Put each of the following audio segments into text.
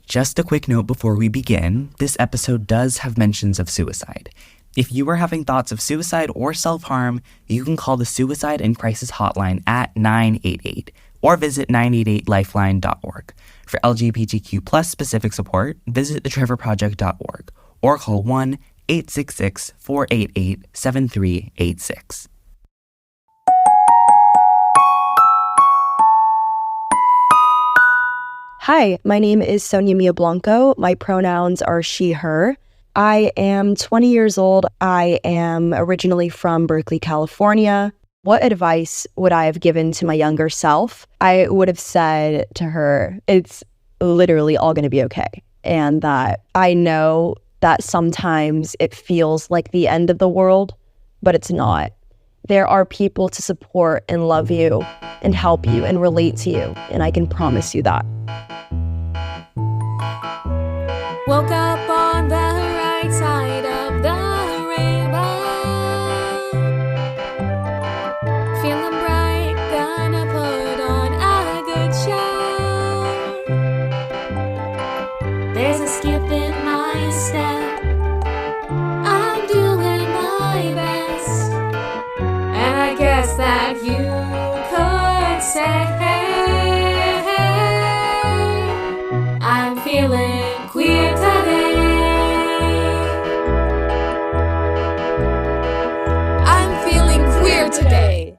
Just a quick note before we begin, this episode does have mentions of suicide. If you are having thoughts of suicide or self-harm, you can call the Suicide and Crisis Hotline at 988 or visit 988lifeline.org. For LGBTQ+ specific support, visit thetrevorproject.org or call 1-866-488-7386. Hi, my name is Sonyamia Blanco. My pronouns are she, her. I am 20 years old. I am originally from Berkeley, California. What advice would I have given to my younger self? I would have said to her, it's literally all going to be okay. And that I know that sometimes it feels like the end of the world, but it's not. There are people to support and love you and help you and relate to you, and I can promise you that. Woke up on the right side of the rainbow, feeling bright, gonna put on a good show. There's a skip in my step, I'm doing my best, and I guess that you could say I'm feeling queer today. I'm feeling queer today.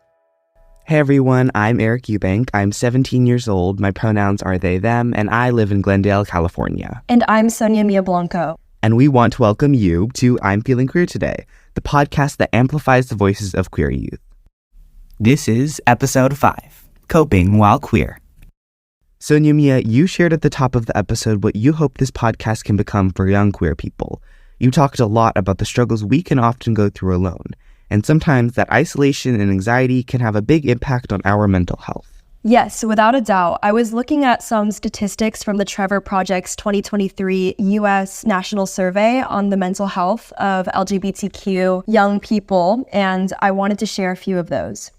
Hey everyone, I'm Eric Eubank. I'm 17 years old. My pronouns are they, them, and I live in Glendale, California. And I'm Sonyamia Blanco. And we want to welcome you to I'm Feeling Queer Today, the podcast that amplifies the voices of queer youth. This is Ep05, Coping While Queer. Sonyamia, you shared at the top of the episode what you hope this podcast can become for young queer people. You talked a lot about the struggles we can often go through alone, and sometimes that isolation and anxiety can have a big impact on our mental health. Yes, without a doubt. I was looking at some statistics from the Trevor Project's 2023 U.S. National Survey on the mental health of LGBTQ young people, and I wanted to share a few of those.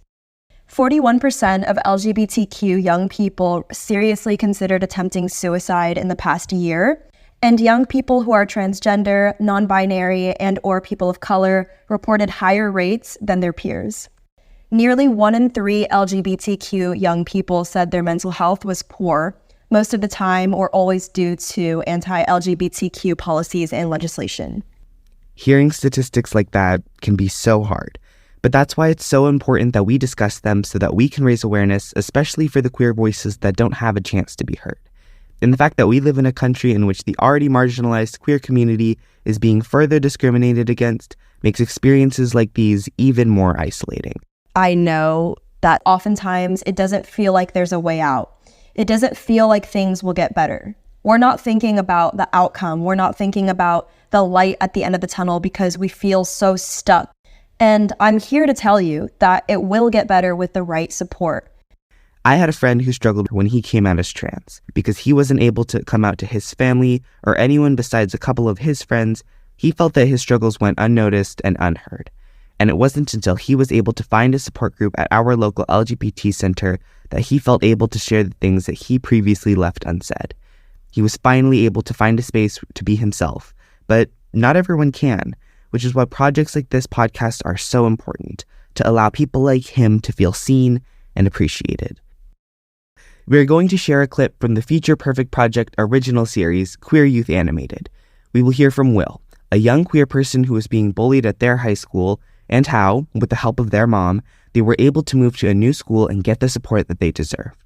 41% of LGBTQ young people seriously considered attempting suicide in the past year, and young people who are transgender, non-binary, and or people of color reported higher rates than their peers. Nearly 1 in 3 LGBTQ young people said their mental health was poor, most of the time or always due to anti-LGBTQ policies and legislation. Hearing statistics like that can be so hard. But that's why it's so important that we discuss them so that we can raise awareness, especially for the queer voices that don't have a chance to be heard. And the fact that we live in a country in which the already marginalized queer community is being further discriminated against makes experiences like these even more isolating. I know that oftentimes it doesn't feel like there's a way out. It doesn't feel like things will get better. We're not thinking about the outcome. We're not thinking about the light at the end of the tunnel because we feel so stuck. And I'm here to tell you that it will get better with the right support. I had a friend who struggled when he came out as trans. Because he wasn't able to come out to his family or anyone besides a couple of his friends, he felt that his struggles went unnoticed and unheard. And it wasn't until he was able to find a support group at our local LGBT center that he felt able to share the things that he previously left unsaid. He was finally able to find a space to be himself, but not everyone can. Which is why projects like this podcast are so important, to allow people like him to feel seen and appreciated. We are going to share a clip from the Future Perfect Project original series, Queer Youth Animated. We will hear from Will, a young queer person who was being bullied at their high school, and how, with the help of their mom, they were able to move to a new school and get the support that they deserved.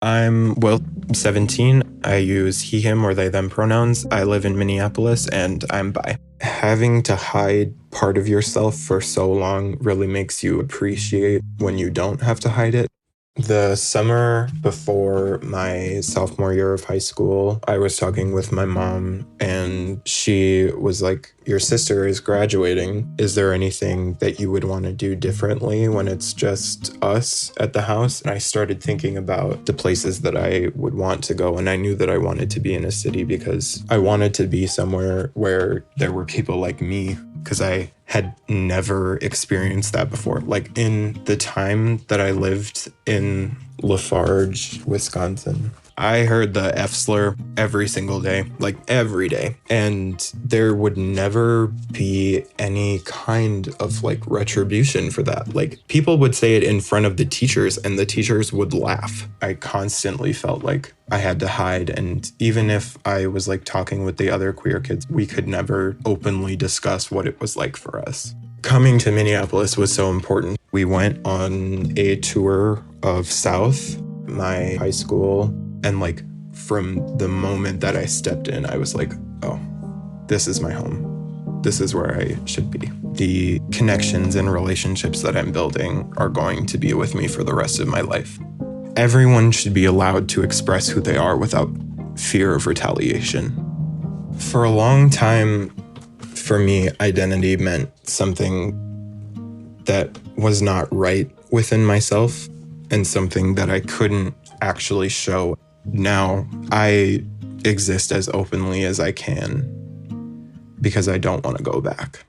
I'm Will, 17. I use he, him, or they, them pronouns. I live in Minneapolis, and I'm bi. Having to hide part of yourself for so long really makes you appreciate when you don't have to hide it. The summer before my sophomore year of high school, I was talking with my mom, and she was like, your sister is graduating. Is there anything that you would want to do differently when it's just us at the house? And I started thinking about the places that I would want to go, and I knew that I wanted to be in a city because I wanted to be somewhere where there were people like me because I had never experienced that before. Like in the time that I lived in Lafarge, Wisconsin, I heard the F slur every single day, like every day. And there would never be any kind of like retribution for that. Like people would say it in front of the teachers and the teachers would laugh. I constantly felt like I had to hide. And even if I was like talking with the other queer kids, we could never openly discuss what it was like for us. Coming to Minneapolis was so important. We went on a tour of South, my high school. And like from the moment that I stepped in, I was like, oh, this is my home. This is where I should be. The connections and relationships that I'm building are going to be with me for the rest of my life. Everyone should be allowed to express who they are without fear of retaliation. For a long time, for me, identity meant something that was not right within myself and something that I couldn't actually show. Now I exist as openly as I can because I don't want to go back.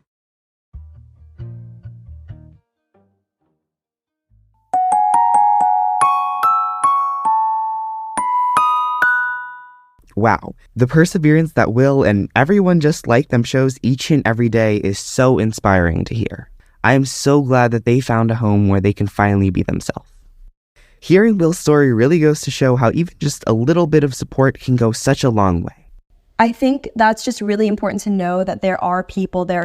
Wow, the perseverance that Will and everyone just like them shows each and every day is so inspiring to hear. I am so glad that they found a home where they can finally be themselves. Hearing Will's story really goes to show how even just a little bit of support can go such a long way. I think that's just really important to know that there are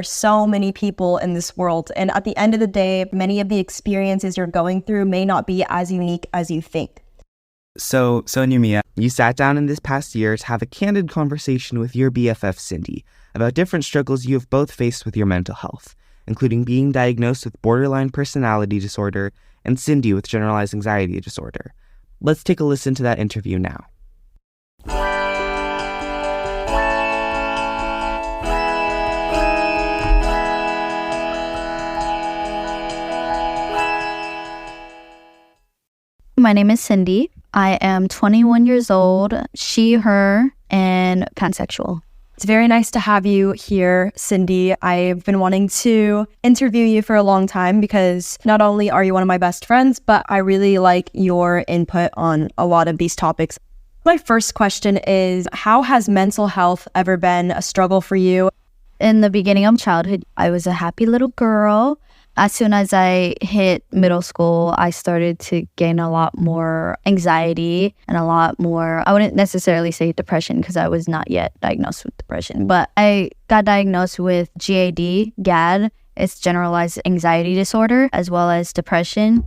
so many people in this world. And at the end of the day, many of the experiences you're going through may not be as unique as you think. So, Sonyamia, you sat down in this past year to have a candid conversation with your BFF Cindy about different struggles you have both faced with your mental health, including being diagnosed with borderline personality disorder and Cindy with generalized anxiety disorder. Let's take a listen to that interview now. My name is Cindy. I am 21 years old, she, her, and pansexual. It's very nice to have you here, Cindy. I've been wanting to interview you for a long time because not only are you one of my best friends, but I really like your input on a lot of these topics. My first question is, how has mental health ever been a struggle for you? In the beginning of childhood, I was a happy little girl. As soon as I hit middle school, I started to gain a lot more anxiety and a lot more, I wouldn't necessarily say depression because I was not yet diagnosed with depression, but I got diagnosed with GAD. It's generalized anxiety disorder, as well as depression.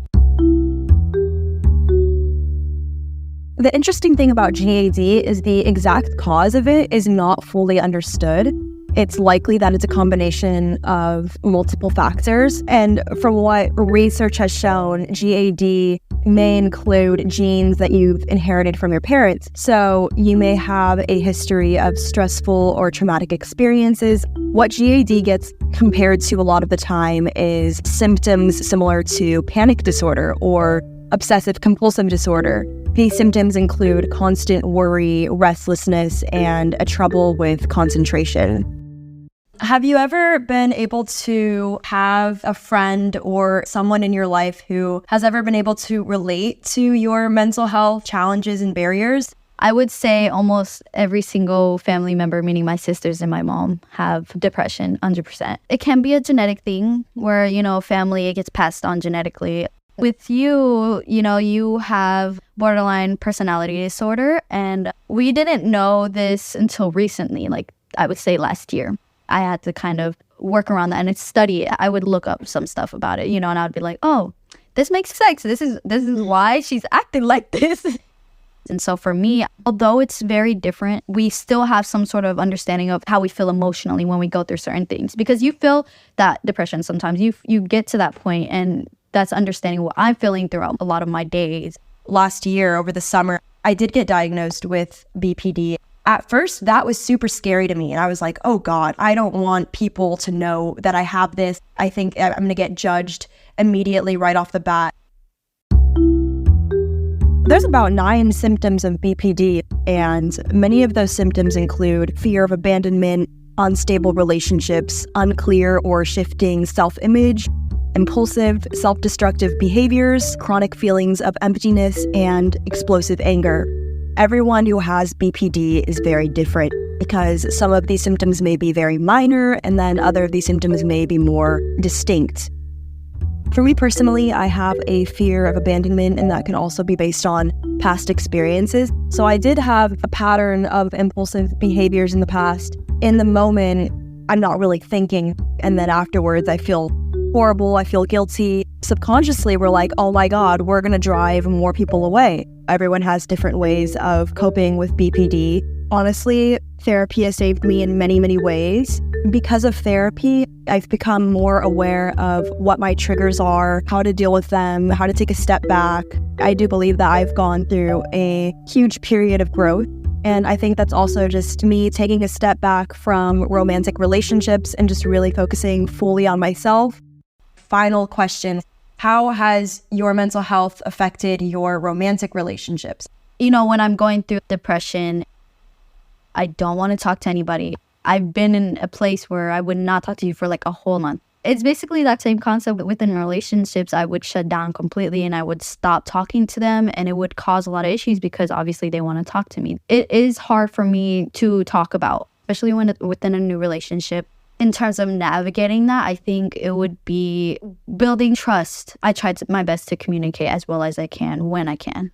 The interesting thing about GAD is the exact cause of it is not fully understood. It's likely that it's a combination of multiple factors. And from what research has shown, GAD may include genes that you've inherited from your parents. So you may have a history of stressful or traumatic experiences. What GAD gets compared to a lot of the time is symptoms similar to panic disorder or obsessive compulsive disorder. These symptoms include constant worry, restlessness, and a trouble with concentration. Have you ever been able to have a friend or someone in your life who has ever been able to relate to your mental health challenges and barriers? I would say almost every single family member, meaning my sisters and my mom, have depression, 100%. It can be a genetic thing where, family, it gets passed on genetically. With you, you have borderline personality disorder, and we didn't know this until recently, like I would say last year. I had to kind of work around that and study it. I would look up some stuff about it, and I would be like, oh, this makes sense. This is why she's acting like this. And so for me, although it's very different, we still have some sort of understanding of how we feel emotionally when we go through certain things. Because you feel that depression sometimes. You get to that point, and that's understanding what I'm feeling throughout a lot of my days. Last year, over the summer, I did get diagnosed with BPD. At first, that was super scary to me. And I was like, oh God, I don't want people to know that I have this. I think I'm going to get judged immediately right off the bat. There's about 9 symptoms of BPD, and many of those symptoms include fear of abandonment, unstable relationships, unclear or shifting self-image, impulsive, self-destructive behaviors, chronic feelings of emptiness, and explosive anger. Everyone who has BPD is very different because some of these symptoms may be very minor and then other of these symptoms may be more distinct. For me personally, I have a fear of abandonment, and that can also be based on past experiences. So I did have a pattern of impulsive behaviors in the past. In the moment, I'm not really thinking, and then afterwards I feel horrible, I feel guilty. Subconsciously, we're like, oh my God, we're gonna drive more people away. Everyone has different ways of coping with BPD. Honestly, therapy has saved me in many, many ways. Because of therapy, I've become more aware of what my triggers are, how to deal with them, how to take a step back. I do believe that I've gone through a huge period of growth. And I think that's also just me taking a step back from romantic relationships and just really focusing fully on myself. Final question. How has your mental health affected your romantic relationships? You know, when I'm going through depression, I don't want to talk to anybody. I've been in a place where I would not talk to you for like a whole month. It's basically that same concept within relationships. I would shut down completely and I would stop talking to them, and it would cause a lot of issues because obviously they want to talk to me. It is hard for me to talk about, especially when within a new relationship. In terms of navigating that, I think it would be building trust. I tried my best to communicate as well as I can when I can.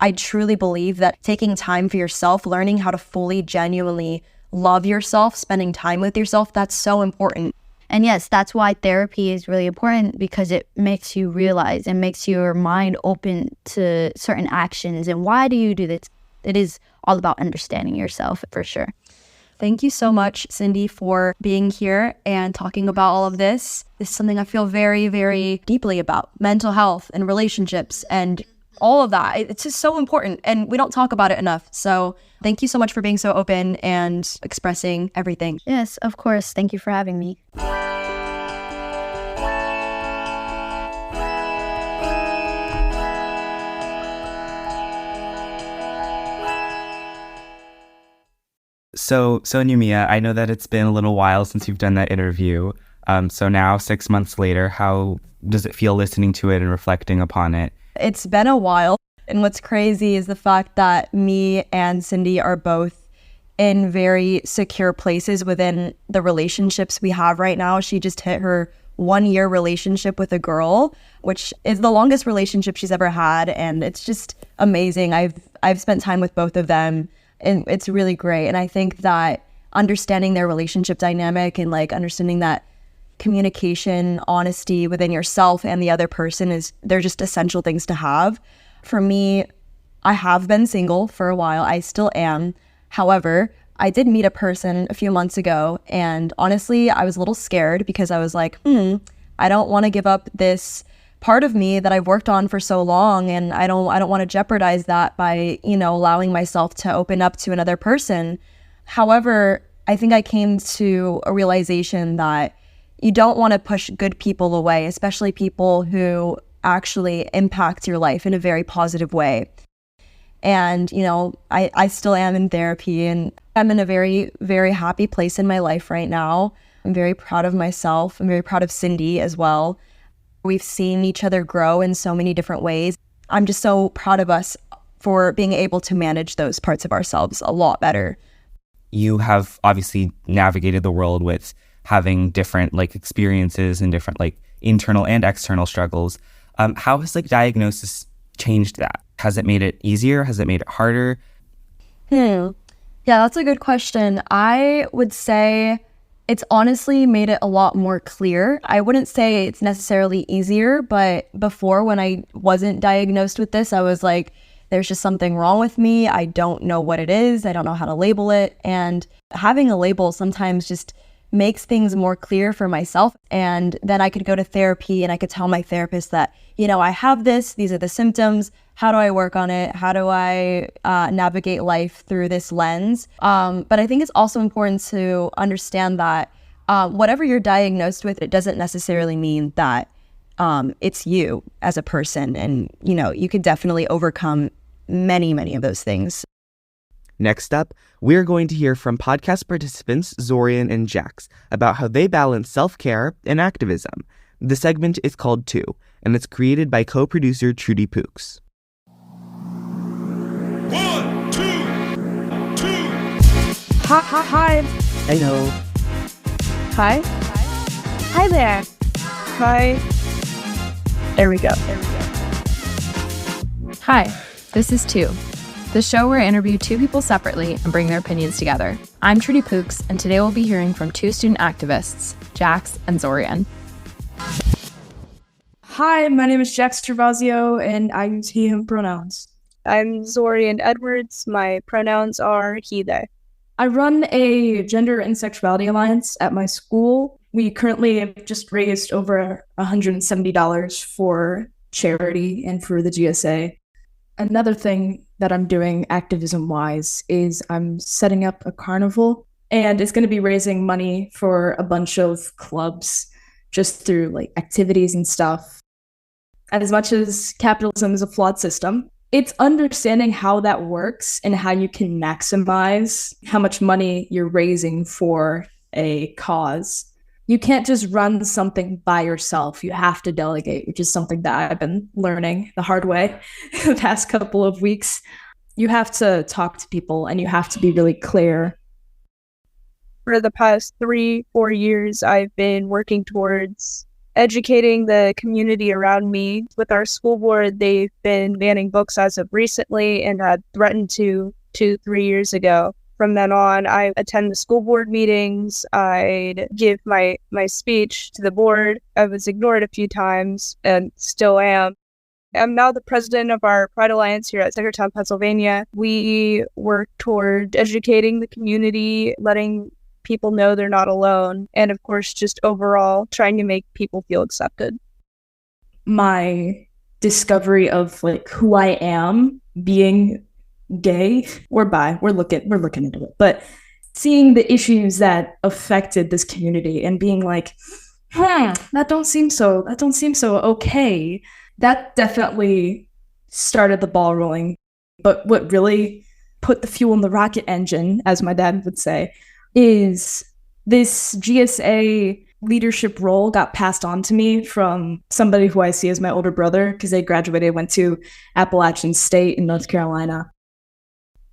I truly believe that taking time for yourself, learning how to fully, genuinely love yourself, spending time with yourself, that's so important. And yes, that's why therapy is really important, because it makes you realize and makes your mind open to certain actions. And why do you do this? It is all about understanding yourself for sure. Thank you so much, Cindy, for being here and talking about all of this. This is something I feel very, very deeply about. Mental health and relationships and all of that. It's just so important, and we don't talk about it enough. So thank you so much for being so open and expressing everything. Yes, of course. Thank you for having me. So, Sonyamia, I know that it's been a little while since you've done that interview. So now, 6 months later, how does it feel listening to it and reflecting upon it? It's been a while. And what's crazy is the fact that me and Cindy are both in very secure places within the relationships we have right now. She just hit her 1-year relationship with a girl, which is the longest relationship she's ever had. And it's just amazing. I've spent time with both of them, and it's really great. And I think that understanding their relationship dynamic and like understanding that communication, honesty within yourself and the other person they're just essential things to have. For me, I have been single for a while. I still am. However, I did meet a person a few months ago, and honestly, I was a little scared because I was like, I don't want to give up this part of me that I've worked on for so long, and I don't want to jeopardize that by, allowing myself to open up to another person. However, I think I came to a realization that you don't want to push good people away, especially people who actually impact your life in a very positive way. And, I still am in therapy, and I'm in a very, very happy place in my life right now. I'm very proud of myself. I'm very proud of Cindy as well. We've seen each other grow in so many different ways. I'm just so proud of us for being able to manage those parts of ourselves a lot better. You have obviously navigated the world with having different experiences and different internal and external struggles. How has diagnosis changed that? Has it made it easier? Has it made it harder? Yeah, that's a good question. I would say it's honestly made it a lot more clear. I wouldn't say it's necessarily easier, but before, when I wasn't diagnosed with this, I was like, there's just something wrong with me. I don't know what it is. I don't know how to label it. And having a label sometimes just makes things more clear for myself. And then I could go to therapy and I could tell my therapist that, I have this, these are the symptoms. How do I work on it? How do I navigate life through this lens? But I think it's also important to understand that whatever you're diagnosed with, it doesn't necessarily mean that it's you as a person. And, you could definitely overcome many, many of those things. Next up, we're going to hear from podcast participants Zorian and Jax about how they balance self-care and activism. The segment is called Two, and it's created by co-producer Trudy Poux. 1, 2, 2. Hi. Hello. Hi. Hi there. Hi. There we go. Hi, this is Two, the show where I interview two people separately and bring their opinions together. I'm Trudy Poux, and today we'll be hearing from two student activists, Jax and Zorian. Hi, my name is Jax Gervasio, and I use he, him pronouns. I'm Zorian Edwards. My pronouns are he, they. I run a gender and sexuality alliance at my school. We currently have just raised over $170 for charity and for the GSA. Another thing that I'm doing activism-wise is I'm setting up a carnival, and it's going to be raising money for a bunch of clubs just through like activities and stuff. As much as capitalism is a flawed system, it's understanding how that works and how you can maximize how much money you're raising for a cause. You can't just run something by yourself. You have to delegate, which is something that I've been learning the hard way the past couple of weeks. You have to talk to people and you have to be really clear. For the past 3-4 years, I've been working towards educating the community around me. With our school board, they've been banning books as of recently and had threatened to 2-3 years ago. From then on, I attend the school board meetings. I'd give my speech to the board. I was ignored a few times and still am. I'm now the president of our Pride Alliance here at Centertown, Pennsylvania. We work toward educating the community, letting people know they're not alone, and of course, just overall trying to make people feel accepted. My discovery of like who I am being gay or bi, we're looking into it, but seeing the issues that affected this community and being like, that don't seem so okay. That definitely started the ball rolling. But what really put the fuel in the rocket engine, as my dad would say, is this GSA leadership role got passed on to me from somebody who I see as my older brother because they graduated, went to Appalachian State in North Carolina.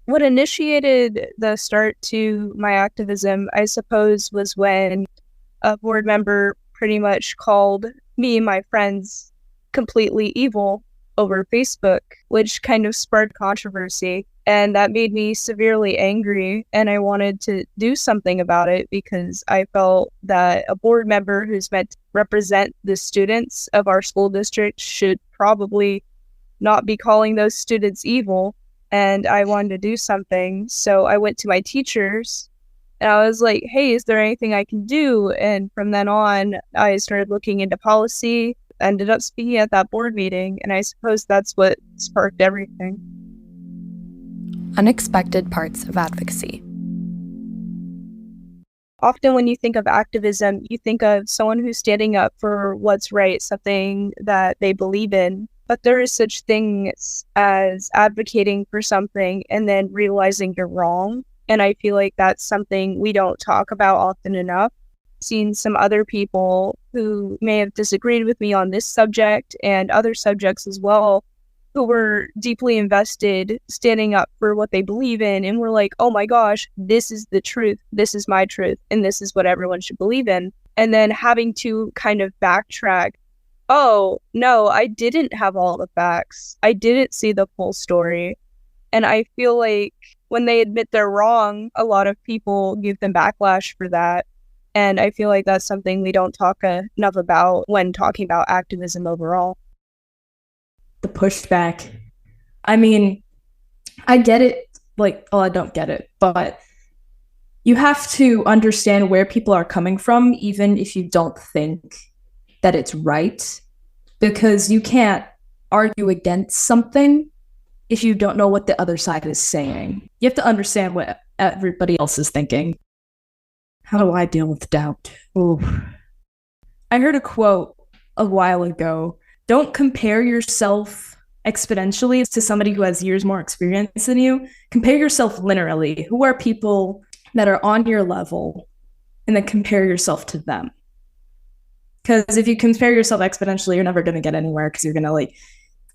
What initiated the start to my activism, I suppose, was when a board member pretty much called me and my friends completely evil over Facebook, which kind of sparked controversy. And that made me severely angry, and I wanted to do something about it because I felt that a board member who's meant to represent the students of our school district should probably not be calling those students evil. And I wanted to do something. So I went to my teachers and I was like, hey, is there anything I can do? And from then on, I started looking into policy, ended up speaking at that board meeting. And I suppose that's what sparked everything. Unexpected parts of advocacy. Often when you think of activism, you think of someone who's standing up for what's right, something that they believe in. But there is such things as advocating for something and then realizing you're wrong. And I feel like that's something we don't talk about often enough. Seen some other people who may have disagreed with me on this subject and other subjects as well, who were deeply invested, standing up for what they believe in, and were like, oh my gosh, this is the truth, this is my truth, and this is what everyone should believe in. And then having to kind of backtrack, oh, no, I didn't have all the facts. I didn't see the full story. And I feel like when they admit they're wrong, a lot of people give them backlash for that. And I feel like that's something we don't talk enough about when talking about activism overall. The pushback. I mean, I get it. I don't get it, but you have to understand where people are coming from, even if you don't think that it's right, because you can't argue against something if you don't know what the other side is saying. You have to understand what everybody else is thinking. How do I deal with doubt? Ooh. I heard a quote a while ago. Don't compare yourself exponentially to somebody who has years more experience than you, compare yourself linearly. Who are people that are on your level, and then compare yourself to them? Because if you compare yourself exponentially, you're never going to get anywhere, because you're going to like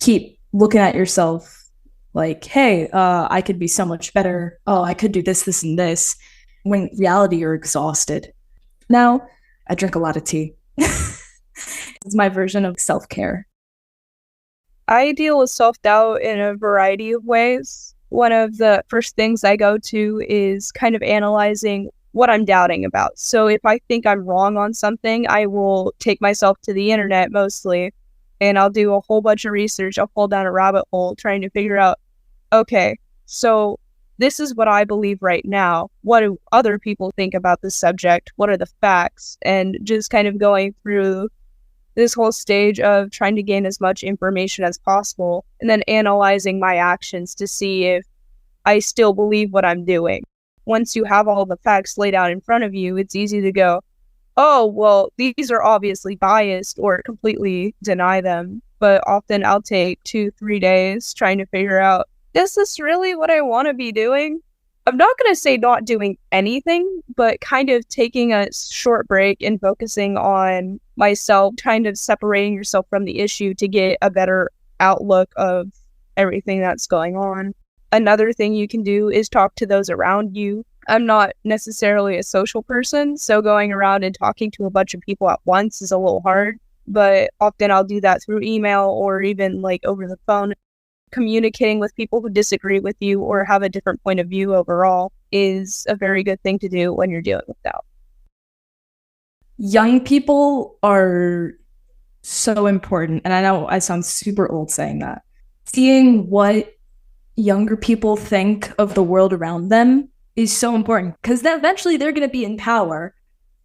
keep looking at yourself like, hey, I could be so much better. Oh, I could do this, this, and this. When in reality, you're exhausted. Now, I drink a lot of tea. It's my version of self-care. I deal with self-doubt in a variety of ways. One of the first things I go to is kind of analyzing what I'm doubting about. So if I think I'm wrong on something, I will take myself to the internet mostly, and I'll do a whole bunch of research. I'll fall down a rabbit hole trying to figure out, okay, so this is what I believe right now. What do other people think about this subject? What are the facts? And just kind of going through this whole stage of trying to gain as much information as possible, and then analyzing my actions to see if I still believe what I'm doing. Once you have all the facts laid out in front of you, it's easy to go, oh, well, these are obviously biased, or completely deny them. But often I'll take 2-3 days trying to figure out, is this really what I want to be doing? I'm not going to say not doing anything, but kind of taking a short break and focusing on myself, kind of separating yourself from the issue to get a better outlook of everything that's going on. Another thing you can do is talk to those around you. I'm not necessarily a social person, so going around and talking to a bunch of people at once is a little hard, but often I'll do that through email or even like over the phone. Communicating with people who disagree with you or have a different point of view overall is a very good thing to do when you're dealing with doubt. Young people are so important, and I know I sound super old saying that. Seeing what younger people think of the world around them is so important, because then eventually they're going to be in power.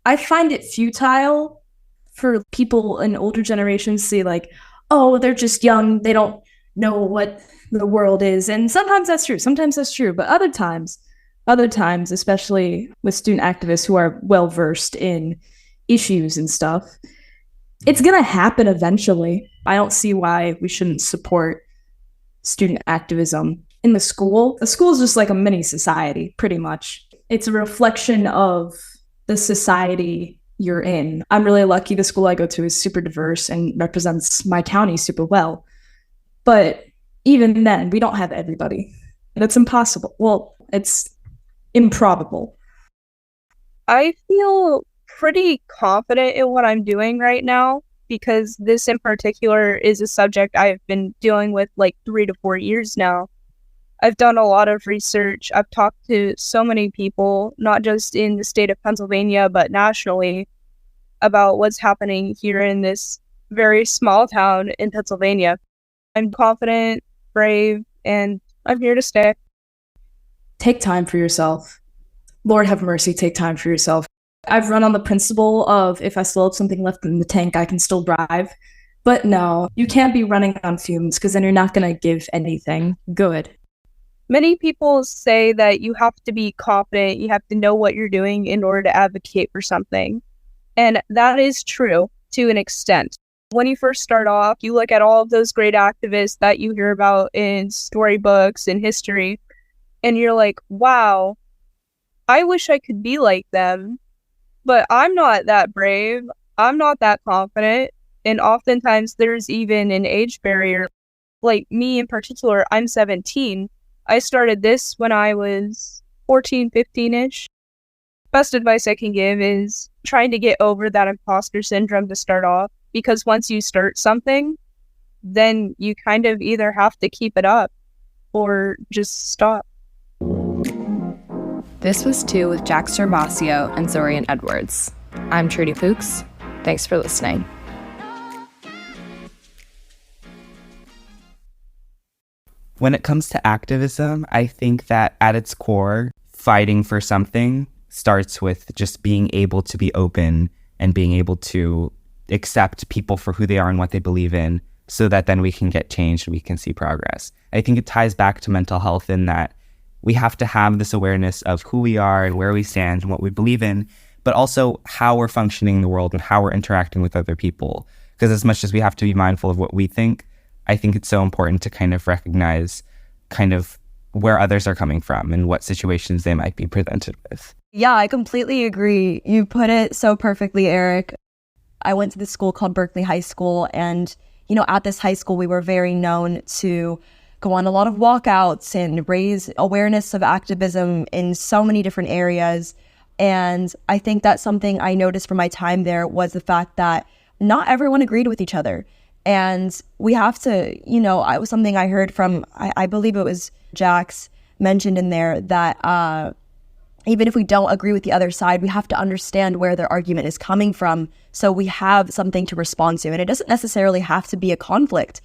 I find it futile for people in older generations to say like, oh, they're just young, they don't know what the world is. And sometimes that's true, but other times, especially with student activists who are well versed in issues and stuff, it's gonna happen eventually. I don't see why we shouldn't support student activism in the school. The school is just like a mini society, pretty much. It's a reflection of the society you're in. I'm really lucky the school I go to is super diverse and represents my county super well. But even then, we don't have everybody. That's impossible. Well, it's improbable. I feel pretty confident in what I'm doing right now, because this in particular is a subject I've been dealing with like 3 to 4 years now. I've done a lot of research. I've talked to so many people, not just in the state of Pennsylvania, but nationally, about what's happening here in this very small town in Pennsylvania. I'm confident, brave, and I'm here to stay. Take time for yourself. Lord have mercy, take time for yourself. I've run on the principle of if I still have something left in the tank, I can still drive. But no, you can't be running on fumes, because then you're not going to give anything good. Many people say that you have to be confident, you have to know what you're doing in order to advocate for something. And that is true to an extent. When you first start off, you look at all of those great activists that you hear about in storybooks and history, and you're like, wow, I wish I could be like them, but I'm not that brave, I'm not that confident, and oftentimes there's even an age barrier. Like me in particular, I'm 17. I started this when I was 14, 15-ish. Best advice I can give is trying to get over that imposter syndrome to start off. Because once you start something, then you kind of either have to keep it up or just stop. This was Two with Jax Gervasio and Zorian Edwards. I'm Trudy Poux. Thanks for listening. When it comes to activism, I think that at its core, fighting for something starts with just being able to be open and being able to accept people for who they are and what they believe in, so that then we can get change and we can see progress. I think it ties back to mental health in that we have to have this awareness of who we are and where we stand and what we believe in, but also how we're functioning in the world and how we're interacting with other people. Because as much as we have to be mindful of what we think, I think it's so important to kind of recognize kind of where others are coming from and what situations they might be presented with. Yeah, I completely agree. You put it so perfectly, Eric. I went to this school called Berkeley High School, and, at this high school, we were very known to go on a lot of walkouts and raise awareness of activism in so many different areas. And I think that's something I noticed from my time there was the fact that not everyone agreed with each other. And we have to, it was something I heard from, I believe it was Jax mentioned in there, that even if we don't agree with the other side, we have to understand where their argument is coming from so we have something to respond to. And it doesn't necessarily have to be a conflict.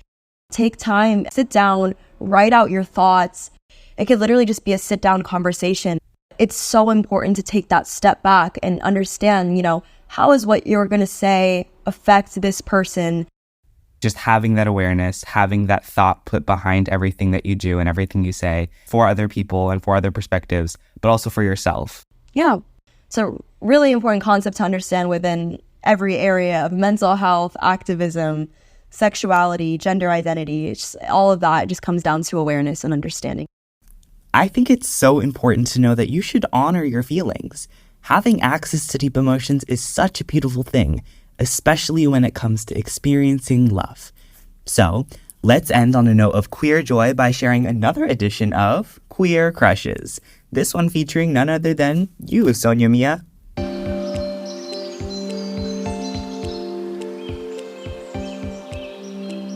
Take time, sit down, write out your thoughts. It could literally just be a sit-down conversation. It's so important to take that step back and understand, how is what you're going to say affect this person? Just having that awareness, having that thought put behind everything that you do and everything you say for other people and for other perspectives, but also for yourself. Yeah. It's a really important concept to understand within every area of mental health, activism, sexuality, gender identity. All of that just comes down to awareness and understanding. I think it's so important to know that you should honor your feelings. Having access to deep emotions is such a beautiful thing, especially when it comes to experiencing love. So, let's end on a note of queer joy by sharing another edition of Queer Crushes. This one featuring none other than you, Sonyamia.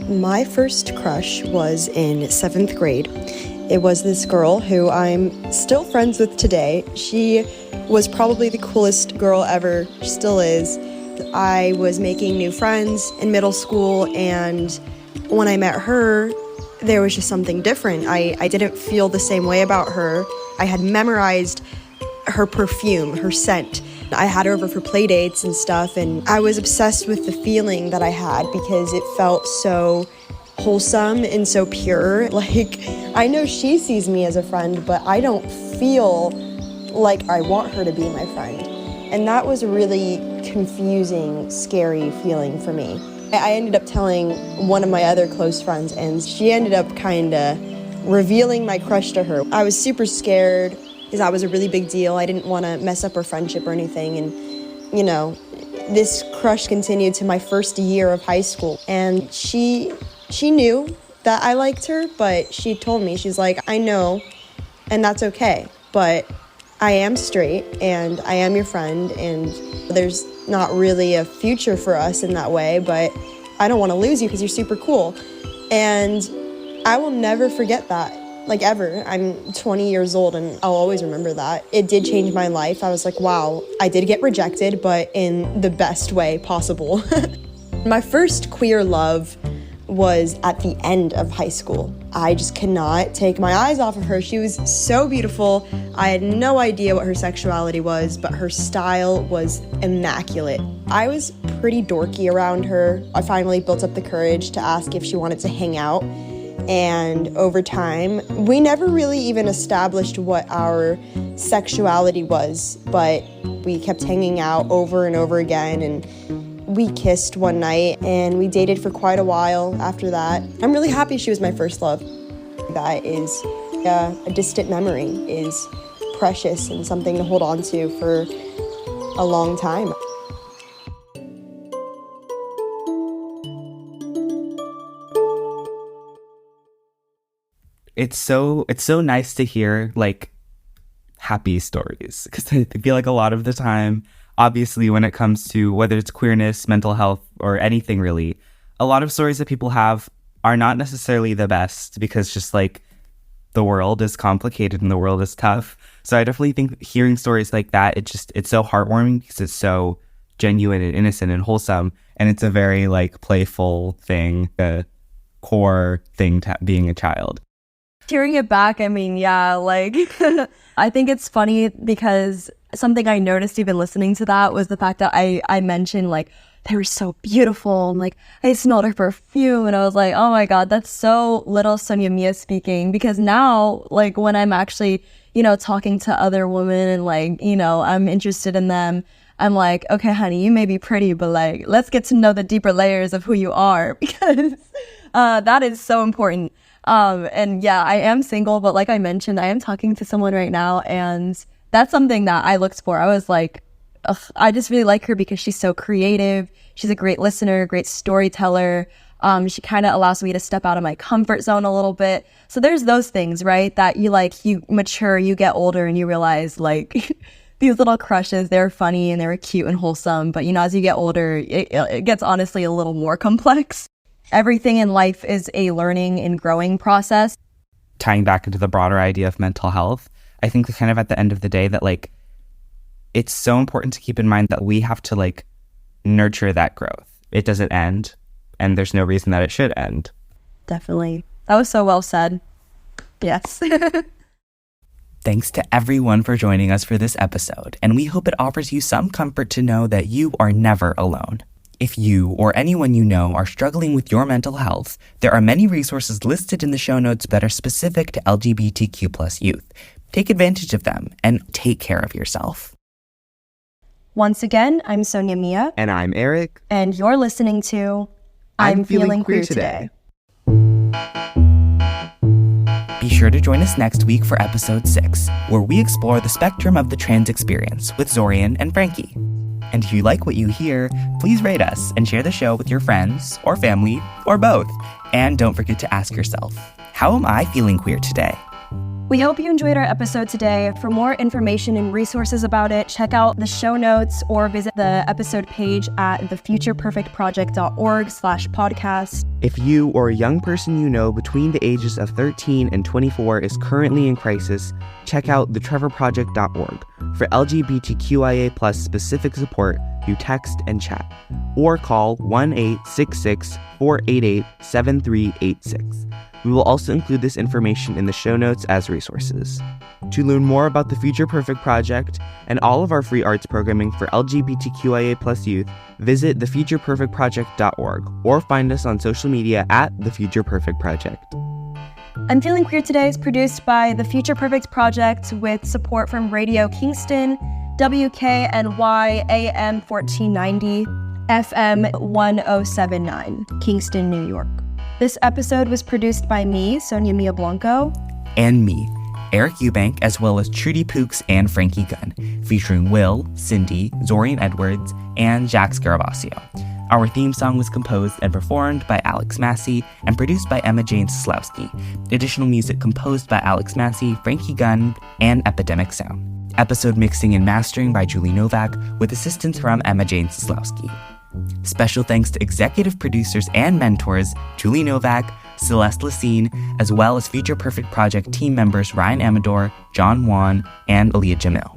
My first crush was in 7th grade. It was this girl who I'm still friends with today. She was probably the coolest girl ever, she still is. I was making new friends in middle school, and when I met her, there was just something different. I didn't feel the same way about her. I had memorized her perfume, her scent. I had her over for play dates and stuff, and I was obsessed with the feeling that I had because it felt so wholesome and so pure. Like, I know she sees me as a friend, but I don't feel like I want her to be my friend. And that was a really confusing, scary feeling for me. I ended up telling one of my other close friends, and she ended up kind of revealing my crush to her. I was super scared because that was a really big deal. I didn't want to mess up our friendship or anything. And, this crush continued to my first year of high school. And she knew that I liked her, but she told me, she's like, I know, and that's okay, but I am straight and I am your friend, and there's not really a future for us in that way, but I don't want to lose you because you're super cool. And I will never forget that, like, ever. I'm 20 years old and I'll always remember that. It did change my life. I was like, wow, I did get rejected, but in the best way possible. My first queer love was at the end of high school. I just cannot take my eyes off of her. She was so beautiful. I had no idea what her sexuality was, but her style was immaculate. I was pretty dorky around her. I finally built up the courage to ask if she wanted to hang out. And over time, we never really even established what our sexuality was, but we kept hanging out over and over again, and we kissed one night, and we dated for quite a while after that. I'm really happy she was my first love. That is a distant memory, is precious and something to hold on to for a long time. It's so nice to hear, like, happy stories, because I feel like a lot of the time, obviously, when it comes to whether it's queerness, mental health, or anything really, a lot of stories that people have are not necessarily the best because just like the world is complicated and the world is tough. So I definitely think hearing stories like that, it's so heartwarming because it's so genuine and innocent and wholesome. And it's a very like playful thing, a core thing to being a child. Hearing it back, I mean, yeah, like, I think it's funny because something I noticed even listening to that was the fact that I mentioned, like, they were so beautiful, and, like, I smelled her perfume, and I was like, oh my god, that's so little Sonyamia speaking, because now, like, when I'm actually, talking to other women and, like, I'm interested in them, I'm like, okay, honey, you may be pretty, but, like, let's get to know the deeper layers of who you are, because That is so important. And yeah, I am single, but like I mentioned, I am talking to someone right now, and that's something that I looked for. I was like, ugh, I just really like her because she's so creative. She's a great listener, great storyteller. She kind of allows me to step out of my comfort zone a little bit. So there's those things, right? That you mature, you get older, and you realize like these little crushes, they're funny and they're cute and wholesome. But as you get older, it gets honestly a little more complex. Everything in life is a learning and growing process. Tying back into the broader idea of mental health, I think that kind of at the end of the day that like, it's so important to keep in mind that we have to like nurture that growth. It doesn't end, and there's no reason that it should end. Definitely. That was so well said. Yes. Thanks to everyone for joining us for this episode, and we hope it offers you some comfort to know that you are never alone. If you or anyone you know are struggling with your mental health, there are many resources listed in the show notes that are specific to LGBTQ+ youth. Take advantage of them and take care of yourself. Once again, I'm Sonyamia. And I'm Eric. And you're listening to I'm Feeling Queer Today. Be sure to join us next week for episode 6, where we explore the spectrum of the trans experience with Zorian and Frankie. And if you like what you hear, please rate us and share the show with your friends or family or both. And don't forget to ask yourself, how am I feeling queer today? We hope you enjoyed our episode today. For more information and resources about it, check out the show notes or visit the episode page at thefutureperfectproject.org/podcast. If you or a young person you know between the ages of 13 and 24 is currently in crisis, check out thetrevorproject.org. For LGBTQIA+ specific support, you text and chat, or call 1-866-488-7386. We will also include this information in the show notes as resources. To learn more about the Future Perfect Project and all of our free arts programming for LGBTQIA+ youth, visit thefutureperfectproject.org or find us on social media at The Future Perfect Project. I'm Feeling Queer Today is produced by the Future Perfect Project with support from Radio Kingston, WKNY AM 1490, FM 1079, Kingston, New York. This episode was produced by me, Sonyamia Blanco. And me, Eric Eubank, as well as Trudy Poux and Frankie Gunn, featuring Will, Cindy, Zorian Edwards, and Jax Garabasio. Our theme song was composed and performed by Alex Massey and produced by Emma Jane Soslowski. Additional music composed by Alex Massey, Frankie Gunn, and Epidemic Sound. Episode mixing and mastering by Julie Novak with assistance from Emma Jane Soslowski. Special thanks to executive producers and mentors Julie Novak, Celeste Lacine, as well as Future Perfect Project team members Ryan Amador, John Wan, and Aaliyah Jamil.